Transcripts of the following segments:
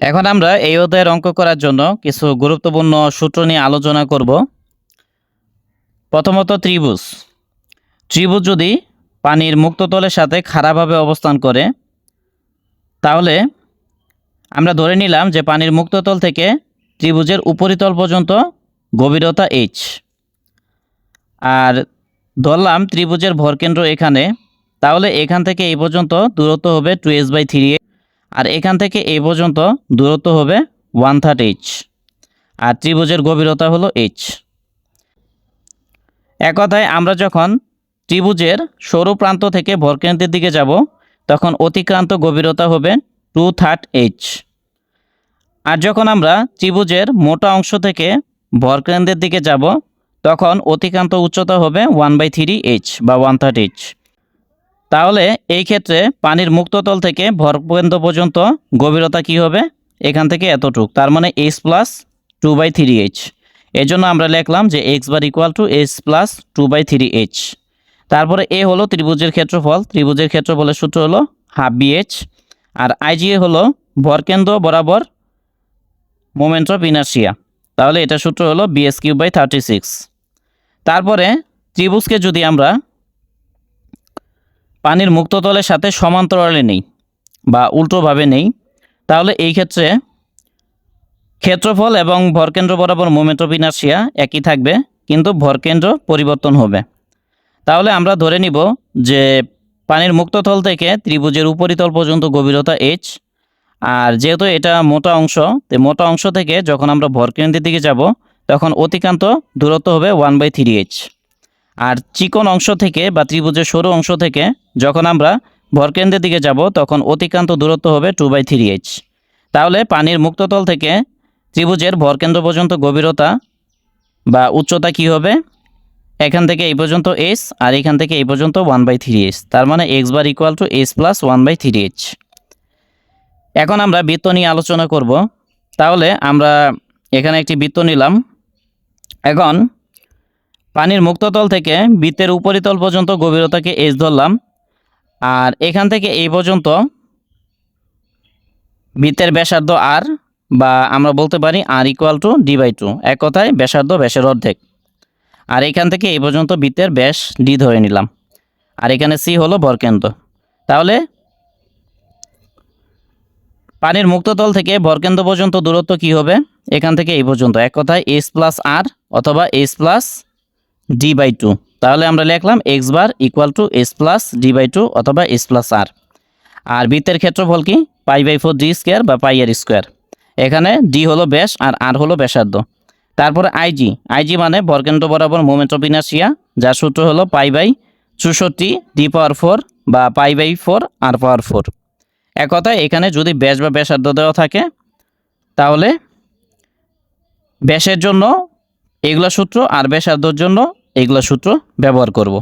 এখন আমরা এই অধ্যায়ের অঙ্ক করার জন্য কিছু গুরুত্বপূর্ণ সূত্র নিয়ে আলোচনা করব। প্রথমত ত্রিভুজ যদি পানির মুক্ততলের সাথে খাড়াভাবে অবস্থান করে, তাহলে আমরা ধরে নিলাম যে পানির মুক্ততল থেকে ত্রিভুজের উপরিতল পর্যন্ত গভীরতা h, আর ধরলাম ত্রিভুজের ভরকেন্দ্র এখানে, তাহলে এখান থেকে এই পর্যন্ত দূরত্ব হবে 2h/3, আর এখান থেকে এই পর্যন্ত দূরত্ব হবে 1/3 h, আর ত্রিভুজের গভীরতা হলো h। এক কথায় আমরা যখন ত্রিভুজের সরু প্রান্ত থেকে ভরকেন্দ্রের দিকে যাব, তখন অতিক্রান্ত গভীরতা হবে 2/3 h, আর যখন আমরা ত্রিভুজের মোটা অংশ থেকে ভরকেন্দ্রের দিকে যাব, তখন অতিক্রান্ত উচ্চতা হবে 1/3 h বা 1/3 h। তাহলে এই ক্ষেত্রে পানির মুক্ততল থেকে ভরকেন্দ্র পর্যন্ত গভীরতা কি হবে? এখান থেকে এতটুক, তার মানে h প্লাস 2/3 h। এর জন্য আমরা লিখলাম যে x bar equal to h plus 2/3 h। তারপরে এ হলো ত্রিভুজের ক্ষেত্রফল। ত্রিভুজের ক্ষেত্রফলের সূত্র হলো হাফ bh, আর IGA হলো ভরকেন্দ্র বরাবর মোমেন্ট অফ ইনার্শিয়া, তাহলে এটা সূত্র হলো bs³/36। তারপরে ত্রিভুজকে যদি আমরা পানির মুক্ততলের সাথে সমান্তরালে নেই বা উল্টোভাবে নেই, তাহলে এই ক্ষেত্রে ক্ষেত্রফল এবং ভরকেন্দ্র বরাবর মোমেন্ট অফ ইনার্শিয়া একই থাকবে, কিন্তু ভরকেন্দ্র পরিবর্তন হবে। তাহলে আমরা ধরে নিব যে পানির মুক্ততল থেকে ত্রিভুজের উপরিতল পর্যন্ত গভীরতা h, আর যেহেতু এটা মোটা অংশ, তো মোটা অংশ থেকে যখন আমরা ভরকেন্দ্রের দিকে যাব, তখন অতিক্রান্ত দূরত্ব হবে 1/3 h, আর চিকন অংশ থেকে বা ত্রিভুজের সরু অংশ থেকে যখন আমরা ভরকেন্দ্রের দিকে যাব, তখন অতিক্রান্ত দূরত্ব হবে 2/3 h। তাহলে পানির মুক্ততল থেকে ত্রিভুজের ভরকেন্দ্র পর্যন্ত গভীরতা বা উচ্চতা কি হবে? এখান থেকে এই পর্যন্ত h, আর এখান থেকে এই পর্যন্ত 1/3 h, তার মানে x bar equal to h plus 1/3 h। এখন আমরা বৃত্ত নিয়ে আলোচনা করব। তাহলে আমরা এখানে একটি বৃত্ত নিলাম। এখন পানির মুক্ততল থেকে বৃত্তের উপরিতল পর্যন্ত গভীরতাকে h ধরলাম, আর এখান থেকে এই পর্যন্ত বৃত্তের ব্যাসার্ধ r, বা আমরা বলতে পারি r ইকুয়াল টু d/2। এক কথায় ব্যাসার্ধ ব্যাসের অর্ধেক। আর এখান থেকে এই পর্যন্ত বৃত্তের ব্যাস d ধরে নিলাম, আর এখানে c হলো ভরকেন্দ্র। তাহলে পানির মুক্ততল থেকে ভরকেন্দ্র পর্যন্ত দূরত্ব কি হবে? এখান থেকে এই পর্যন্ত, এক কথায় h প্লাস r অথবা h প্লাস d/2। তাহলে আমরা লিখলাম x bar equal to h plus d/2 অথবা h প্লাস r। আর বৃত্তের ক্ষেত্রফল কি? π/4 d² বা πr²। এখানে d হলো ব্যাস আর r হলো ব্যাসার্ধ। তারপরে IG মানে ভরকেন্দ্র বরাবর মোমেন্ট অফ ইনার্শিয়া, যার সূত্র হলো π/64 d⁴ বা π/4 r⁴। এক কথায় এখানে যদি ব্যাস বা ব্যাসার্ধ দেওয়া থাকে, তাহলে ব্যাসের জন্য এগুলা সূত্র আর ব্যাসার্ধর জন্য এগুলা সূত্র ব্যবহার করব।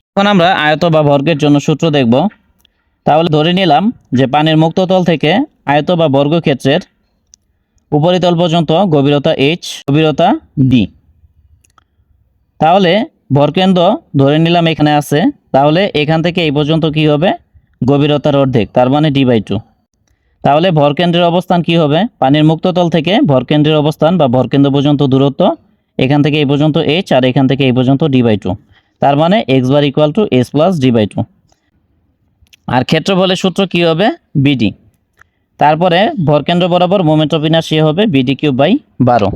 এখন আমরা আয়ত বা বর্গের জন্য সূত্র দেখব। তাহলে ধরে নিলাম যে পানির মুক্ততল থেকে আয়ত বা বর্গক্ষেত্রের উপরিতল পর্যন্ত গভীরতা h, গভীরতা d। তাহলে ভরকেন্দ্র ধরে নিলাম এখানে আছে, তাহলে এখান থেকে এই পর্যন্ত কি হবে? গভীরতার অর্ধেক, তার মানে d/2। তাহলে ভরকেন্দ্রের অবস্থান কি হবে? পানির মুক্ততল থেকে ভরকেন্দ্রের অবস্থান বা ভরকেন্দ্র পর্যন্ত দূরত্ব, এখান থেকে এই পর্যন্ত h, আর এখান থেকে এই পর্যন্ত d/2, তার মানে x bar equal to h plus d/2। আর ক্ষেত্রফলের সূত্র কি হবে? BD। তারপরে ভরকেন্দ্র বরাবর মোমেন্ট অফ ইনার্শিয়া হবে BD³/12।